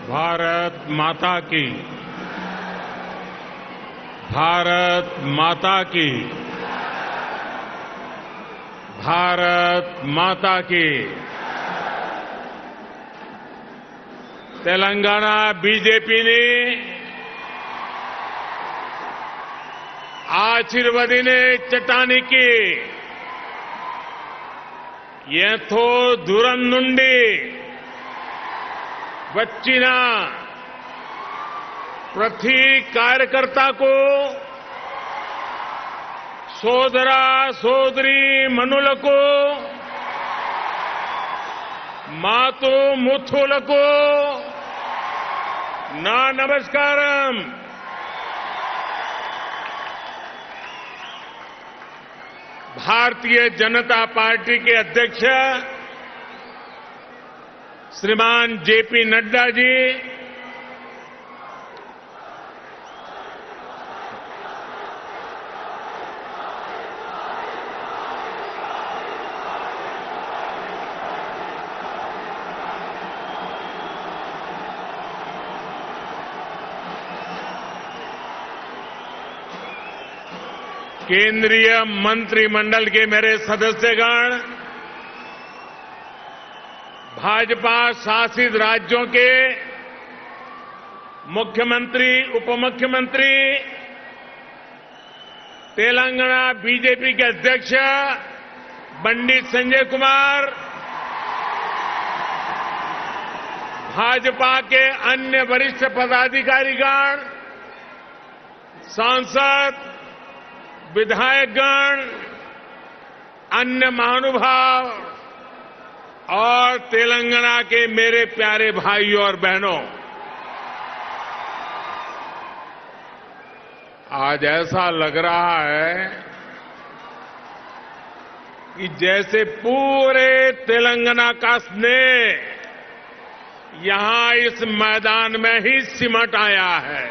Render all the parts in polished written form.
भारत माता की। भारत माता की। भारत माता की। तेलंगाना बीजेपी ने ఆశీర్వదినే చట్టానికి ఎంతో దూరం నుండి వచ్చిన ప్రతి కార్యకర్తకు సోదర సోదరి మనులకు మాతు ముత్తులకు నా నమస్కారం। भारतीय जनता पार्टी के अध्यक्ष श्रीमान जेपी नड्डा जी, केंद्रीय मंत्रिमंडल के मेरे सदस्यगण, भाजपा शासित राज्यों के मुख्यमंत्री, उपमुख्यमंत्री, तेलंगाना बीजेपी के अध्यक्ष पंडित संजय कुमार, भाजपा के अन्य वरिष्ठ पदाधिकारीगण, सांसद, विधायकगण, अन्य महानुभाव और तेलंगाना के मेरे प्यारे भाइयों और बहनों, आज ऐसा लग रहा है कि जैसे पूरे तेलंगाना का स्नेह यहां इस मैदान में ही सिमट आया है।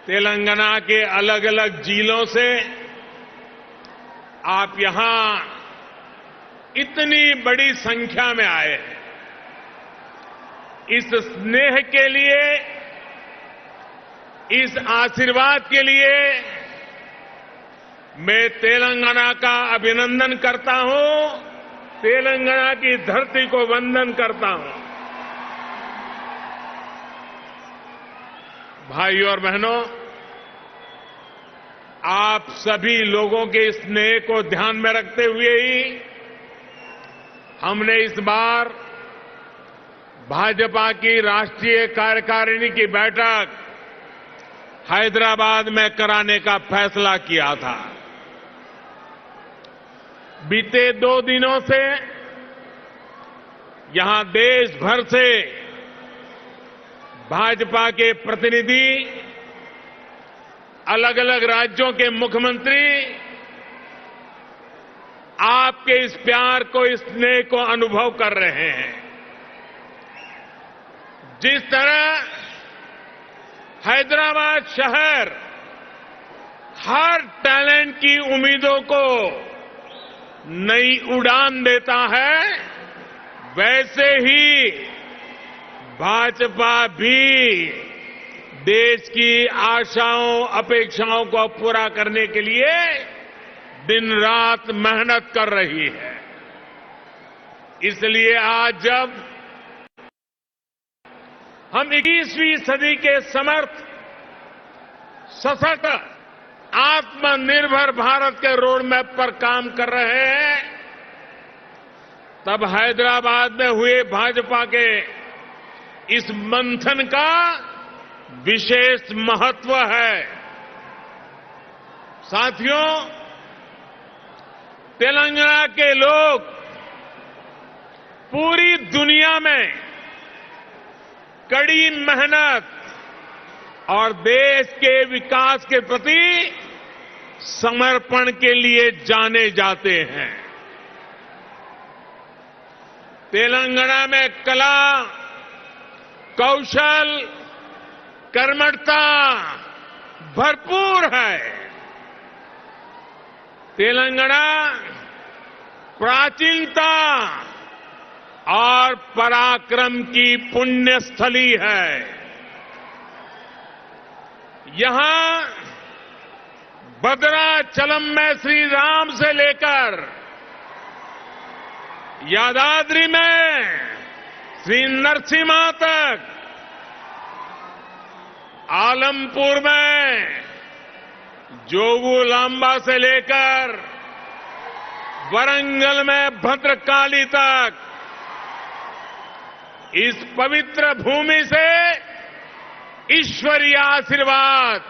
तेलंगाना के अलग अलग जिलों से आप यहां इतनी बड़ी संख्या में आए हैं। इस स्नेह के लिए, इस आशीर्वाद के लिए मैं तेलंगाना का अभिनंदन करता हूं, तेलंगाना की धरती को वंदन करता हूं। भाइयों और बहनों, आप सभी लोगों के स्नेह को ध्यान में रखते हुए ही हमने इस बार भाजपा की राष्ट्रीय कार्यकारिणी की बैठक हैदराबाद में कराने का फैसला किया था। बीते 2 दिनों से यहां देश भर से भाजपा के प्रतिनिधि, अलग अलग राज्यों के मुख्यमंत्री आपके इस प्यार को, इस स्नेह को अनुभव कर रहे हैं। जिस तरह हैदराबाद शहर हर टैलेंट की उम्मीदों को नई उड़ान देता है, वैसे ही भाजपा भी देश की आशाओं, अपेक्षाओं को पूरा करने के लिए दिन रात मेहनत कर रही है। इसलिए आज जब हम 21वीं सदी के समर्थ, सशक्त, आत्मनिर्भर भारत के रोड मैप पर काम कर रहे हैं, तब हैदराबाद में हुए भाजपा के इस मंथन का विशेष महत्व है। साथियों, तेलंगाना के लोग पूरी दुनिया में कड़ी मेहनत और देश के विकास के प्रति समर्पण के लिए जाने जाते हैं। तेलंगाना में कला, कौशल, कर्मठता भरपूर है। तेलंगाना प्राचीनता और पराक्रम की पुण्य स्थली है। यहां भद्राचलम में श्री राम से लेकर यादाद्री में श्री नरसिम्हा तक, आलमपुर में जोगुलांबा से लेकर वरंगल में भद्रकाली तक, इस पवित्र भूमि से ईश्वरीय आशीर्वाद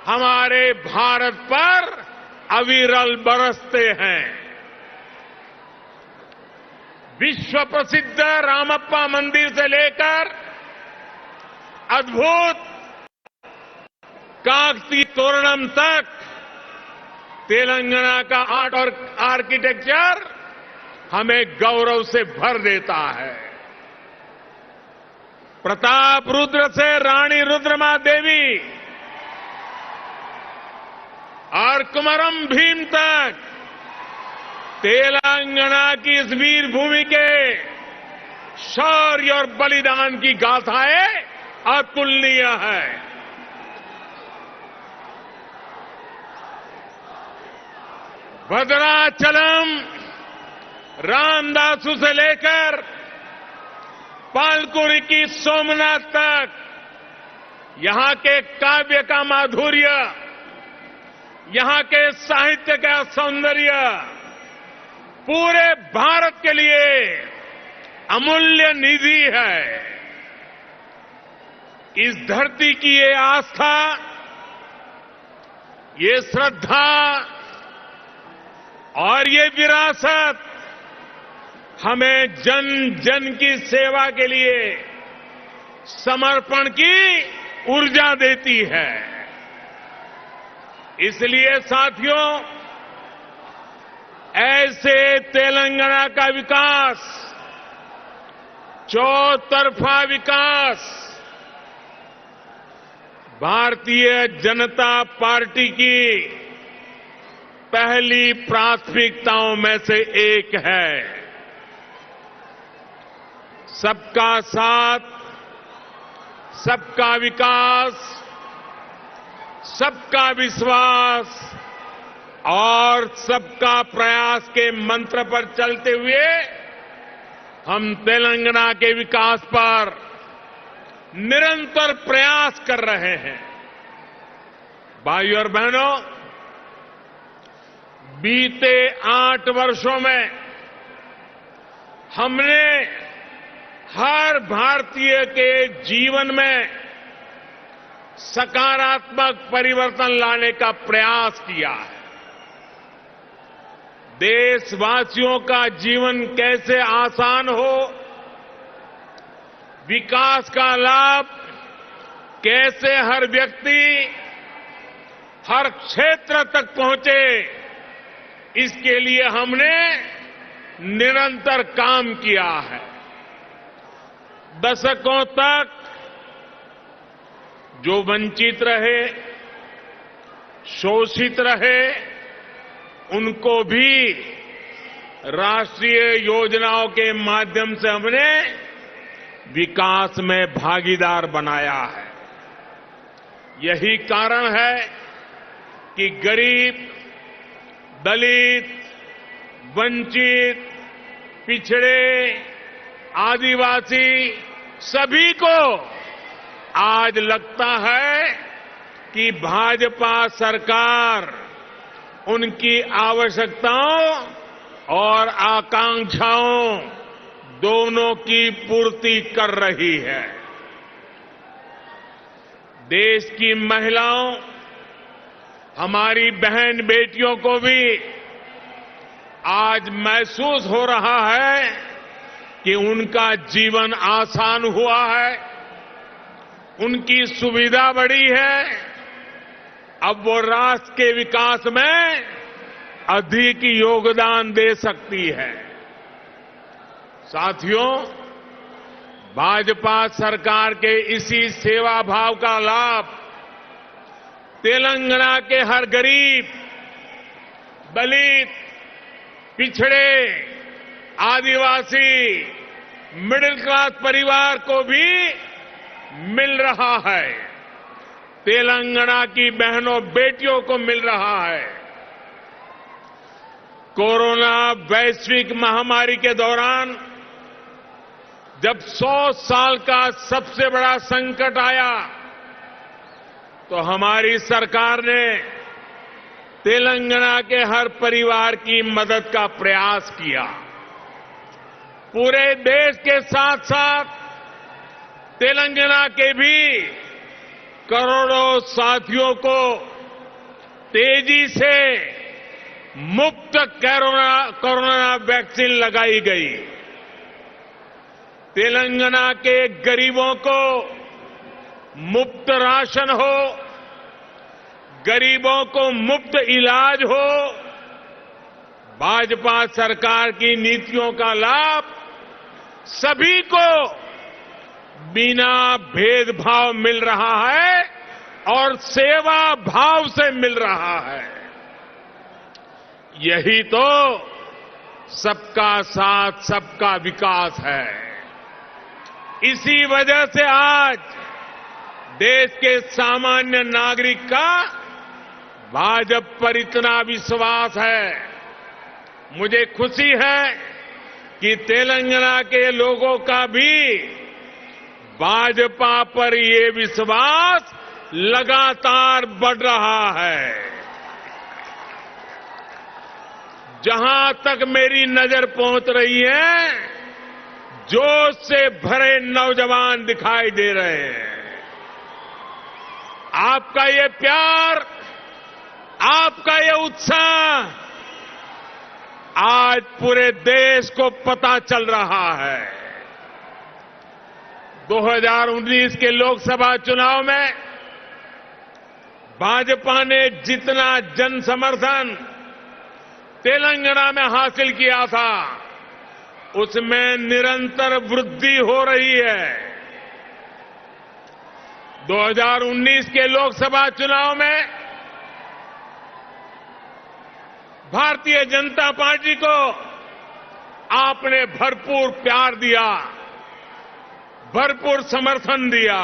हमारे भारत पर अविरल बरसते हैं। विश्व प्रसिद्ध रामप्पा मंदिर से लेकर अद्भुत काकतीय तोरणम तक तेलंगाना का आर्ट और आर्किटेक्चर हमें गौरव से भर देता है। प्रताप रुद्र से रानी रुद्रमा देवी और कुमरम भीम तक तेलंगाना की इस वीर भूमि के शौर्य और बलिदान की गाथाएं अतुलनीय है। भद्राचलम रामदासु से लेकर पालकुरी की सोमनाथ तक यहां के काव्य का माधुर्य, यहां के साहित्य का सौंदर्य पूरे भारत के लिए अमूल्य निधि है। इस धरती की ये आस्था, ये श्रद्धा और ये विरासत हमें जन जन की सेवा के लिए समर्पण की ऊर्जा देती है। इसलिए साथियों, ऐसे तेलंगाना का विकास, चौतरफा विकास भारतीय जनता पार्टी की पहली प्राथमिकताओं में से एक है। सबका साथ, सबका विकास, सबका विश्वास और सबका प्रयास के मंत्र पर चलते हुए हम तेलंगाना के विकास पर निरंतर प्रयास कर रहे हैं। भाइयों और बहनों, बीते 8 वर्षों में हमने हर भारतीय के जीवन में सकारात्मक परिवर्तन लाने का प्रयास किया है। देशवासियों का जीवन कैसे आसान हो, विकास का लाभ कैसे हर व्यक्ति, हर क्षेत्र तक पहुंचे, इसके लिए हमने निरंतर काम किया है। दशकों तक जो वंचित रहे, शोषित रहे, उनको भी राष्ट्रीय योजनाओं के माध्यम से हमने विकास में भागीदार बनाया है। यही कारण है कि गरीब, दलित, वंचित, पिछड़े, आदिवासी सभी को आज लगता है कि भाजपा सरकार उनकी आवश्यकताओं और आकांक्षाओं दोनों की पूर्ति कर रही है। देश की महिलाओं, हमारी बहन बेटियों को भी आज महसूस हो रहा है कि उनका जीवन आसान हुआ है, उनकी सुविधा बढ़ी है। अब वो राष्ट्र के विकास में अधिक योगदान दे सकती है। साथियों, भाजपा सरकार के इसी सेवा भाव का लाभ तेलंगाना के हर गरीब, दलित, पिछड़े, आदिवासी, मिडिल क्लास परिवार को भी मिल रहा है। तेलंगाना की बहनों बेटियों को मिल रहा है। कोरोना वैश्विक महामारी के दौरान जब 100 साल का सबसे बड़ा संकट आया तो हमारी सरकार ने तेलंगाना के हर परिवार की मदद का प्रयास किया। पूरे देश के साथ साथ तेलंगाना के भी करोड़ों साथियों को तेजी से मुफ्त कोरोना वैक्सीन लगाई गई। तेलंगाना के गरीबों को मुफ्त राशन हो, गरीबों को मुफ्त इलाज हो, भाजपा सरकार की नीतियों का लाभ सभी को बिना भेदभाव मिल रहा है और सेवा भाव से मिल रहा है। यही तो सबका साथ सबका विकास है। इसी वजह से आज देश के सामान्य नागरिक का भाजपा पर इतना विश्वास है। मुझे खुशी है कि तेलंगाना के लोगों का भी भाजपा पर ये विश्वास लगातार बढ़ रहा है। जहां तक मेरी नजर पहुंच रही है, जोश से भरे नौजवान दिखाई दे रहे हैं। आपका ये प्यार, आपका ये उत्साह आज पूरे देश को पता चल रहा है। 2019 के लोकसभा चुनाव में भाजपा ने जितना जन समर्थन तेलंगाना में हासिल किया था, उसमें निरंतर वृद्धि हो रही है। 2019 के लोकसभा चुनाव में भारतीय जनता पार्टी को आपने भरपूर प्यार दिया, भरपूर समर्थन दिया।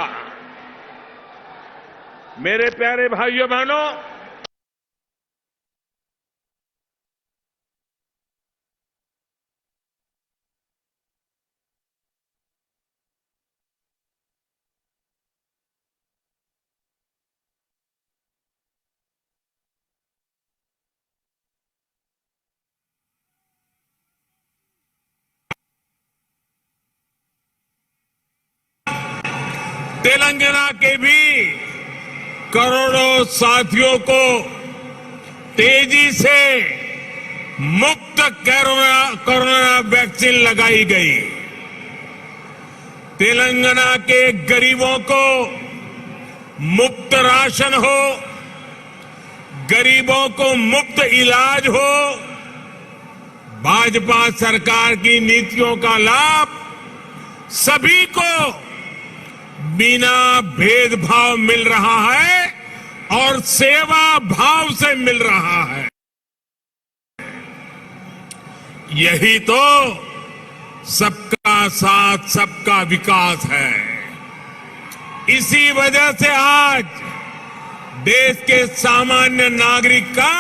मेरे प्यारे भाइयों बहनों, तेलंगाना के भी करोड़ों साथियों को तेजी से मुफ्त कोरोना वैक्सीन लगाई गई। तेलंगाना के गरीबों को मुफ्त राशन हो, गरीबों को मुफ्त इलाज हो, भाजपा सरकार की नीतियों का लाभ सभी को बिना भेदभाव मिल रहा है और सेवा भाव से मिल रहा है। यही तो सबका साथ सबका विकास है। इसी वजह से आज देश के सामान्य नागरिक का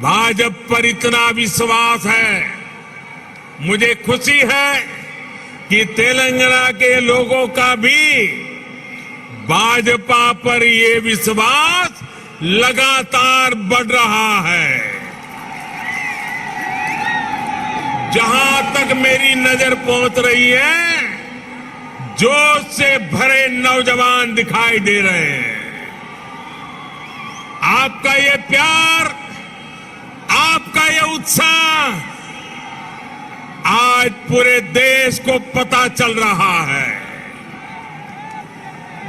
भाजपा पर इतना विश्वास है। मुझे खुशी है कि तेलंगाना के लोगों का भी भाजपा पर ये विश्वास लगातार बढ़ रहा है। जहां तक मेरी नजर पहुंच रही है, जोश से भरे नौजवान दिखाई दे रहे हैं। आपका ये प्यार, आपका ये उत्साह आज पूरे देश को पता चल रहा है।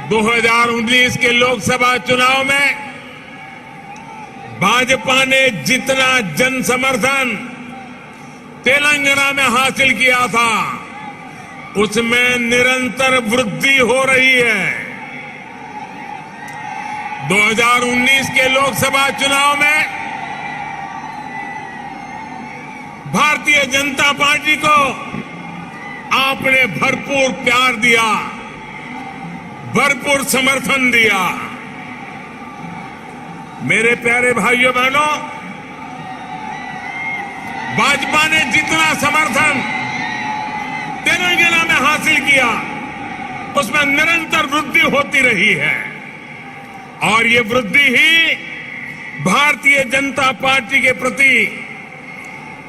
2019 के लोकसभा चुनाव में भाजपा ने जितना जन समर्थन तेलंगाना में हासिल किया था, उसमें निरंतर वृद्धि हो रही है। 2019 के लोकसभा चुनाव में भारतीय जनता पार्टी को आपने भरपूर प्यार दिया, भरपूर समर्थन दिया। मेरे प्यारे भाइयों बहनों, भाजपा ने जितना समर्थन तेलंगाना में हासिल किया, उसमें निरंतर वृद्धि होती रही है। और ये वृद्धि ही भारतीय जनता पार्टी के प्रति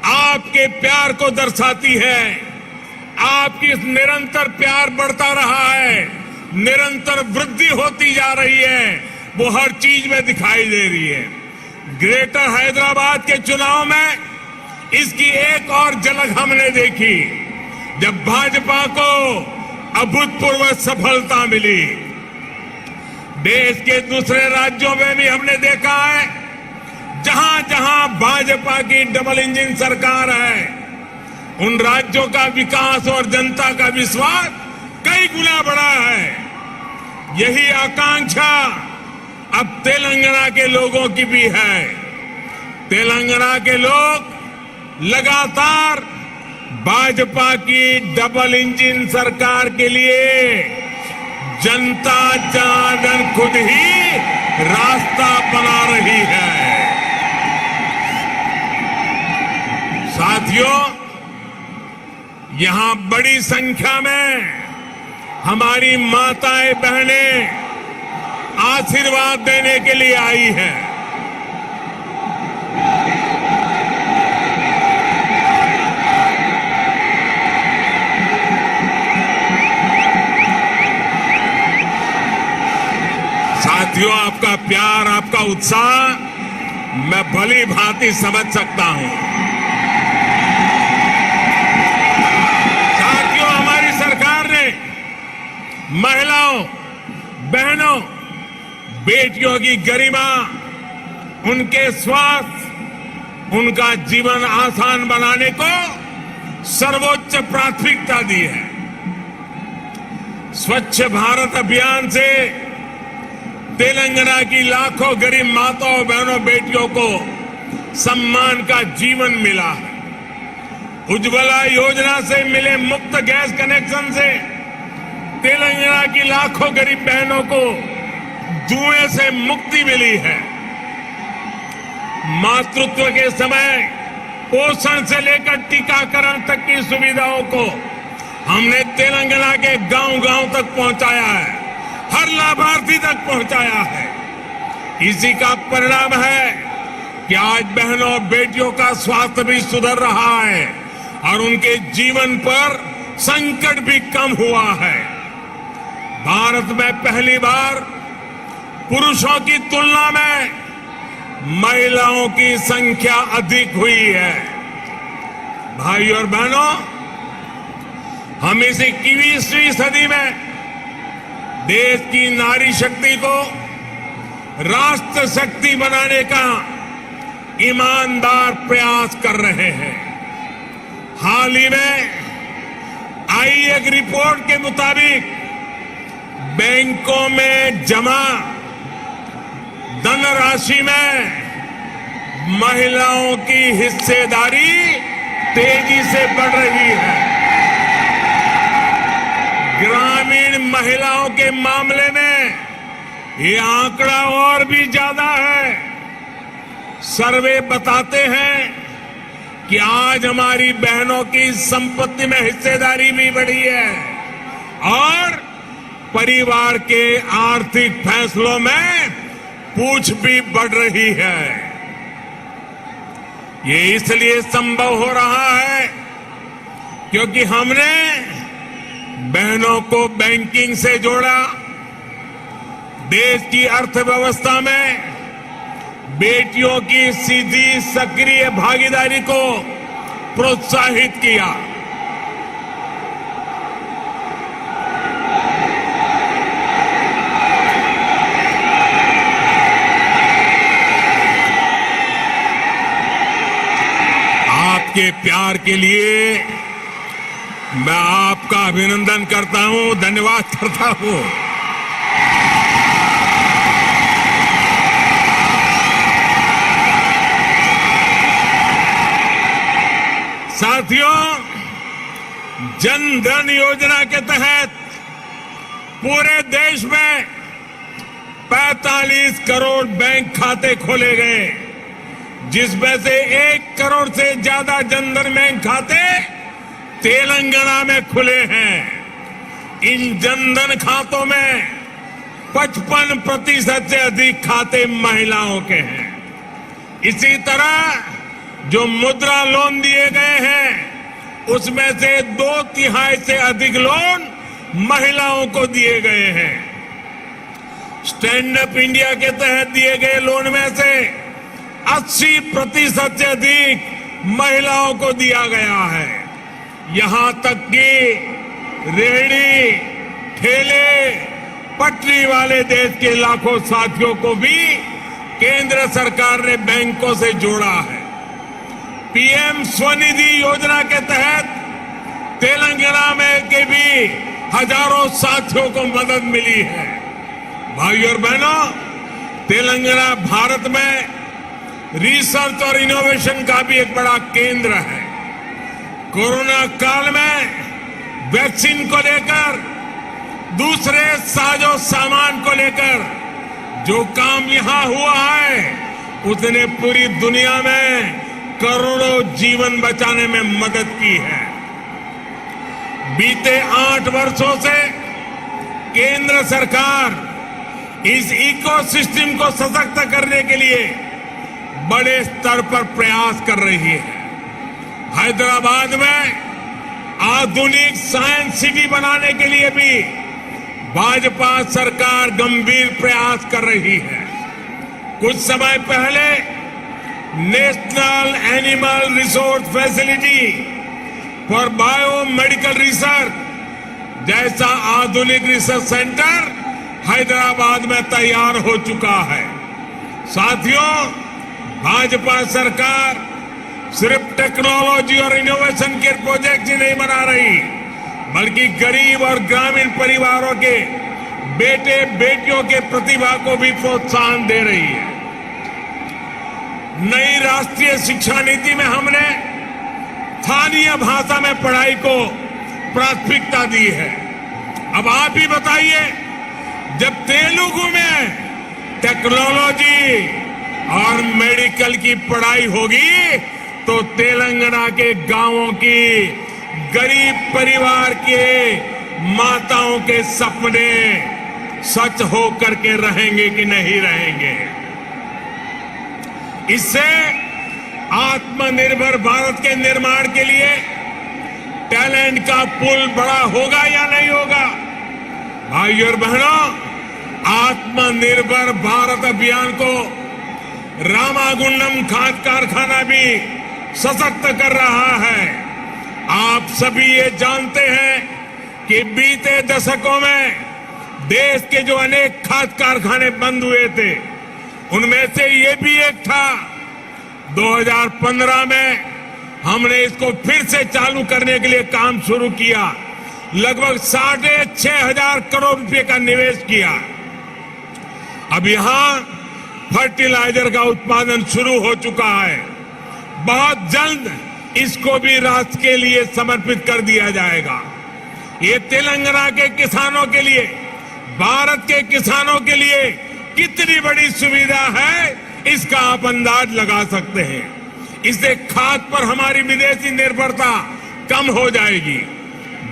आपके प्यार को दर्शाती है। आपकी इस निरंतर प्यार बढ़ता रहा है, निरंतर वृद्धि होती जा रही है, वो हर चीज में दिखाई दे रही है। ग्रेटर हैदराबाद के चुनाव में इसकी एक और झलक हमने देखी, जब भाजपा को अभूतपूर्व सफलता मिली। देश के दूसरे राज्यों में भी हमने देखा है, जहां जहां भाजपा की डबल इंजन सरकार है, उन राज्यों का विकास और जनता का विश्वास कई गुना बढ़ा है। यही आकांक्षा अब तेलंगाना के लोगों की भी है। तेलंगाना के लोग लगातार भाजपा की डबल इंजन सरकार के लिए जनता जनार्दन खुद ही रास्ता बना रही है। साथियों, यहां बड़ी संख्या में हमारी माताएं बहनें आशीर्वाद देने के लिए आई हैं। साथियों, आपका प्यार, आपका उत्साह मैं भली भांति समझ सकता हूं। साथियों, हमारी सरकार ने महिलाओं, बहनों, बेटियों की गरिमा, उनके स्वास्थ्य, उनका जीवन आसान बनाने को सर्वोच्च प्राथमिकता दी है। स्वच्छ भारत अभियान से तेलंगाना की लाखों गरीब माताओं, बहनों, बेटियों को सम्मान का जीवन मिला है। उज्ज्वला योजना से मिले मुफ्त गैस कनेक्शन से तेलंगाना की लाखों गरीब बहनों को जुए से मुक्ति मिली है। मातृत्व के समय पोषण से लेकर टीकाकरण तक की सुविधाओं को हमने तेलंगाना के गांव-गांव तक पहुंचाया है, हर लाभार्थी तक पहुंचाया है। इसी का परिणाम है कि आज बहनों और बेटियों का स्वास्थ्य भी सुधर रहा है और उनके जीवन पर संकट भी कम हुआ है। भारत में पहली बार पुरुषों की तुलना में महिलाओं की संख्या अधिक हुई है। भाइयों और बहनों, हम इस 21वीं सदी में देश की नारी शक्ति को राष्ट्र शक्ति बनाने का ईमानदार प्रयास कर रहे हैं। हाल ही में आई एक रिपोर्ट के मुताबिक बैंकों में जमा धनराशि में महिलाओं की हिस्सेदारी तेजी से बढ़ रही है। ग्रामीण महिलाओं के मामले में ये आंकड़ा और भी ज्यादा है। सर्वे बताते हैं कि आज हमारी बहनों की संपत्ति में हिस्सेदारी भी बढ़ी है और परिवार के आर्थिक फैसलों में पूछ भी बढ़ रही है। ये इसलिए संभव हो रहा है क्योंकि हमने बहनों को बैंकिंग से जोड़ा, देश की अर्थव्यवस्था में बेटियों की सीधी सक्रिय भागीदारी को प्रोत्साहित किया। आपके प्यार के लिए मैं आपका अभिनंदन करता हूं, धन्यवाद करता हूं। साथियों, जन धन योजना के तहत पूरे देश में 45 करोड़ बैंक खाते खोले गए, जिसमें से 1 करोड़ से ज्यादा जनधन बैंक खाते तेलंगाना में खुले हैं। इन जनधन खातों में 55% से अधिक खाते महिलाओं के हैं। इसी तरह जो मुद्रा लोन दिए गए हैं, उसमें से 2/3 से अधिक लोन महिलाओं को दिए गए हैं। स्टैंड अप इंडिया के तहत दिए गए लोन में से 80% से अधिक महिलाओं को दिया गया है। यहां तक कि रेहड़ी, ठेले, पटरी वाले देश के लाखों साथियों को भी केंद्र सरकार ने बैंकों से जोड़ा है। पीएम स्वनिधि योजना के तहत तेलंगाना में के भी हजारों साथियों को मदद मिली है। भाइयों और बहनों, तेलंगाना भारत में रिसर्च और इनोवेशन का भी एक बड़ा केंद्र है। कोरोना काल में वैक्सीन को लेकर, दूसरे साजो सामान को लेकर जो काम यहां हुआ है, उसने पूरी दुनिया में करोड़ों जीवन बचाने में मदद की है। बीते 8 वर्षों से केंद्र सरकार इस इकोसिस्टम को सशक्त करने के लिए बड़े स्तर पर प्रयास कर रही है। हैदराबाद में आधुनिक साइंस सिटी बनाने के लिए भी भाजपा सरकार गंभीर प्रयास कर रही है। कुछ समय पहले national animal resource facility for biomedical research जैसा आधुनिक रिसर्च सेंटर हैदराबाद में तैयार हो चुका है। साथियों, भाजपा सरकार सिर्फ टेक्नोलॉजी और इनोवेशन के प्रोजेक्ट ही नहीं बना रही, बल्कि गरीब और ग्रामीण परिवारों के बेटे बेटियों के प्रतिभा को भी प्रोत्साहन दे रही है। नई राष्ट्रीय शिक्षा नीति में हमने स्थानीय भाषा में पढ़ाई को प्राथमिकता दी है। अब आप ही बताइए, जब तेलुगु में टेक्नोलॉजी और मेडिकल की पढ़ाई होगी, तो तेलंगाना के गांवों की गरीब परिवार के माताओं के सपने सच हो करके रहेंगे कि नहीं रहेंगे। इससे आत्मनिर्भर भारत के निर्माण के लिए टैलेंट का पुल बड़ा होगा या नहीं होगा? भाइयों और बहनों, आत्मनिर्भर भारत अभियान को रामागुंडम खाद कारखाना भी सशक्त कर रहा है। आप सभी ये जानते हैं कि बीते दशकों में देश के जो अनेक खाद कारखाने बंद हुए थे, उनमें से ये भी एक था। 2015 में हमने इसको फिर से चालू करने के लिए काम शुरू किया। लगभग 6,500 करोड़ रुपए का निवेश किया। अब यहां फर्टिलाइजर का उत्पादन शुरू हो चुका है। बहुत जल्द इसको भी राष्ट्र के लिए समर्पित कर दिया जाएगा। ये तेलंगाना के किसानों के लिए, भारत के किसानों के लिए कितनी बड़ी सुविधा है, इसका आप अंदाज लगा सकते हैं। इससे खाद पर हमारी विदेशी निर्भरता कम हो जाएगी।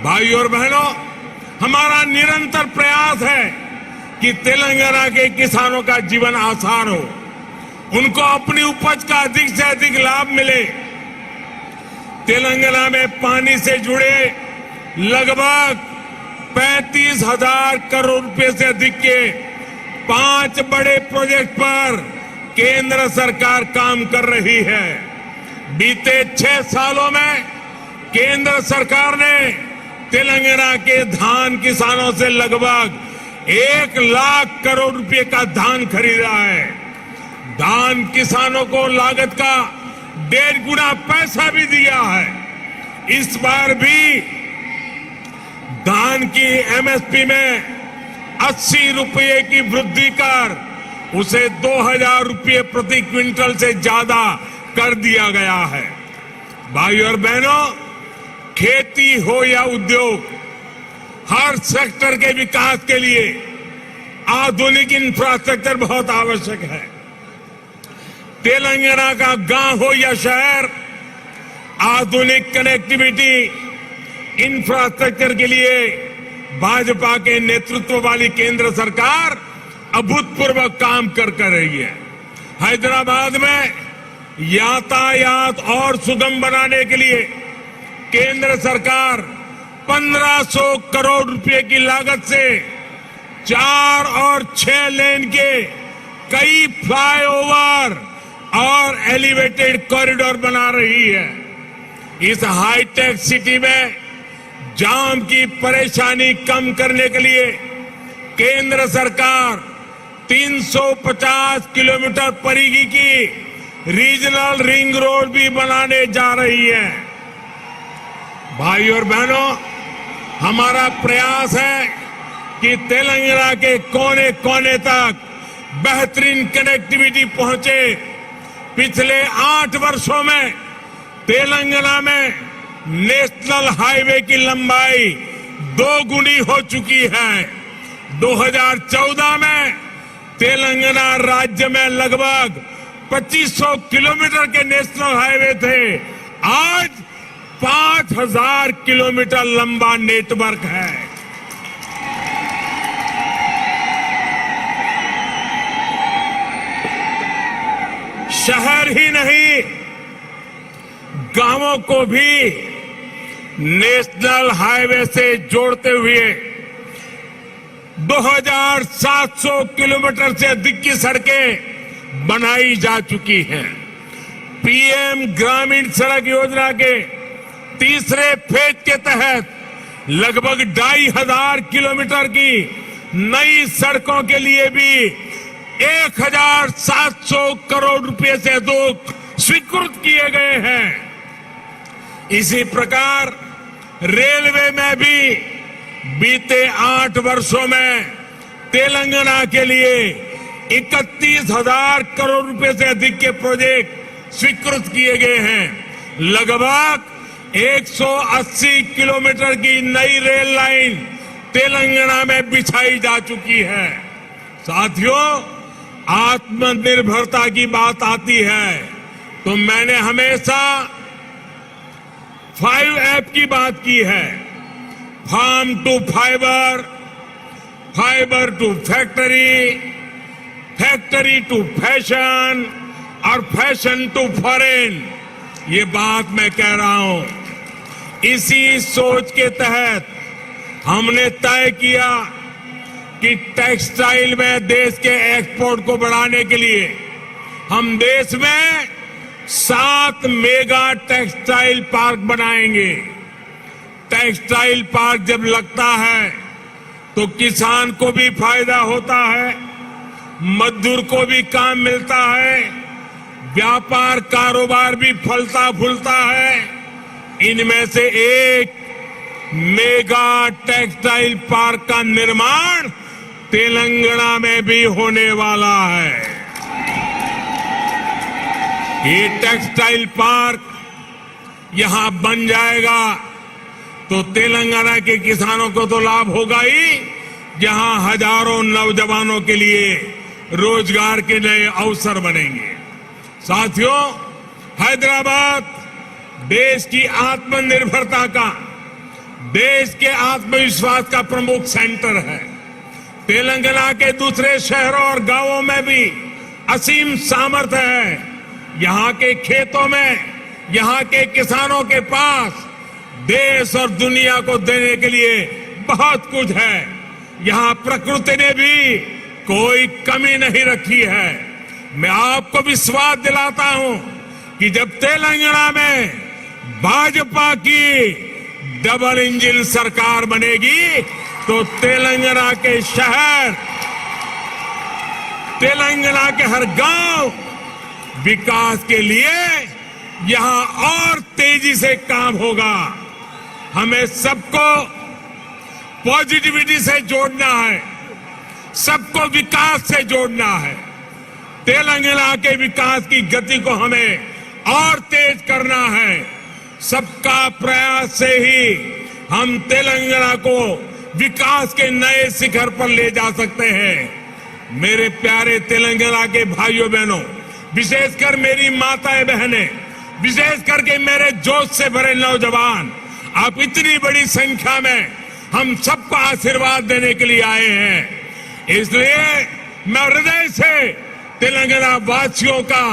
भाइयों और बहनों, हमारा निरंतर प्रयास है कि तेलंगाना के किसानों का जीवन आसान हो, उनको अपनी उपज का अधिक से अधिक लाभ मिले। तेलंगाना में पानी से जुड़े लगभग 35,000 करोड़ रुपए से अधिक के 5 बड़े प्रोजेक्ट पर केंद्र सरकार काम कर रही है। बीते 6 सालों में केंद्र सरकार ने तेलंगाना के धान किसानों से लगभग 1 लाख करोड़ रुपए का धान खरीदा है। धान किसानों को लागत का 1.5 गुना पैसा भी दिया है। इस बार भी धान की एमएसपी में 80 रुपये की वृद्धि कर उसे 2,000 रुपये प्रति क्विंटल से ज्यादा कर दिया गया है। भाइयों और बहनों, खेती हो या उद्योग, हर सेक्टर के विकास के लिए आधुनिक इंफ्रास्ट्रक्चर बहुत आवश्यक है। तेलंगाना का गांव हो या शहर, आधुनिक कनेक्टिविटी इंफ्रास्ट्रक्चर के लिए भाजपा के नेतृत्व वाली केंद्र सरकार अभूतपूर्व काम कर रही है। हैदराबाद में यातायात और सुगम बनाने के लिए केंद्र सरकार 1500 करोड़ रुपए की लागत से 4 और 6 लेन के कई फ्लाईओवर और एलिवेटेड कॉरिडोर बना रही है। इस हाईटेक सिटी में जाम की परेशानी कम करने के लिए केंद्र सरकार 350 किलोमीटर परिधि की रीजनल रिंग रोड भी बनाने जा रही है। भाई और बहनों, हमारा प्रयास है कि तेलंगाना के कोने कोने तक बेहतरीन कनेक्टिविटी पहुंचे। पिछले 8 वर्षों में तेलंगाना में नेशनल हाईवे की लंबाई 2 गुनी हो चुकी है। 2014 में तेलंगाना राज्य में लगभग 2500 किलोमीटर के नेशनल हाईवे थे। आज 5000 किलोमीटर लंबा नेटवर्क है। शहर ही नहीं, गांवों को भी नेशनल हाईवे से जोड़ते हुए 2700 किलोमीटर से अधिक की सड़कें बनाई जा चुकी हैं। पीएम ग्रामीण सड़क योजना के तीसरे फेज के तहत लगभग 2500 किलोमीटर की नई सड़कों के लिए भी 1700 करोड़ रुपए से अधिक स्वीकृत किए गए हैं। इसी प्रकार रेलवे में भी बीते 8 वर्षों में तेलंगाना के लिए 31,000 करोड़ रुपए से अधिक के प्रोजेक्ट स्वीकृत किए गए हैं। लगभग 180 किलोमीटर की नई रेल लाइन तेलंगाना में बिछाई जा चुकी है। साथियों, आत्मनिर्भरता की बात आती है तो मैंने हमेशा 5 की बात की है। Farm to fibre, fibre to factory, factory to fashion और फैशन टू फॉरेन। ये बात मैं कह रहा हूं। इसी सोच के तहत हमने तय किया कि टेक्सटाइल में देश के एक्सपोर्ट को बढ़ाने के लिए हम देश में 7 मेगा टेक्सटाइल पार्क बनाएंगे। टेक्सटाइल पार्क जब लगता है तो किसान को भी फायदा होता है, मजदूर को भी काम मिलता है, व्यापार कारोबार भी फलता फूलता है। इनमें से एक मेगा टेक्सटाइल पार्क का निर्माण तेलंगाना में भी होने वाला है। ये टेक्सटाइल पार्क यहां बन जाएगा तो तेलंगाना के किसानों को तो लाभ होगा ही, जहां हजारों नौजवानों के लिए रोजगार के नए अवसर बनेंगे। साथियों, हैदराबाद देश की आत्मनिर्भरता का, देश के आत्मविश्वास का प्रमुख सेंटर है। तेलंगाना के दूसरे शहरों और गांवों में भी असीम सामर्थ्य है। यहां के खेतों में, यहां के किसानों के पास देश और दुनिया को देने के लिए बहुत कुछ है। यहां प्रकृति ने भी कोई कमी नहीं रखी है। मैं आपको विश्वास दिलाता हूं कि जब तेलंगाना में भाजपा की डबल इंजन सरकार बनेगी तो तेलंगाना के शहर, तेलंगाना के हर गांव विकास के लिए यहां और तेजी से काम होगा। हमें सबको पॉजिटिविटी से जोड़ना है, सबको विकास से जोड़ना है। तेलंगाना के विकास की गति को हमें और तेज करना है। सबका प्रयास से ही हम तेलंगाना को विकास के नए शिखर पर ले जा सकते हैं। मेरे प्यारे तेलंगाना के भाइयों बहनों, विशेषकर मेरी माताएं बहनें, विशेष करके मेरे जोश से भरे नौजवान, आप इतनी बड़ी संख्या में हम सबको आशीर्वाद देने के लिए आए हैं। इसलिए मैं हृदय से तेलंगाना वासियों का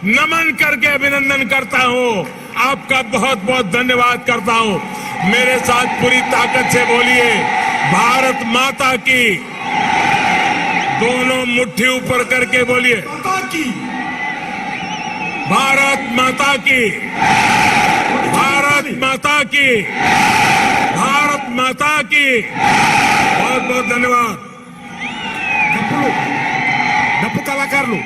नमन करके अभिनंदन करता हूं। आपका बहुत बहुत धन्यवाद करता हूं। मेरे साथ पूरी ताकत से बोलिए, भारत माता की। दोनों मुट्ठी ऊपर करके बोलिए, भारत माता की, भारत माता की, भारत माता की। बहुत बहुत धन्यवाद। డప్పు కళాకారులు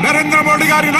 నరేంద్ర మోడీ గారి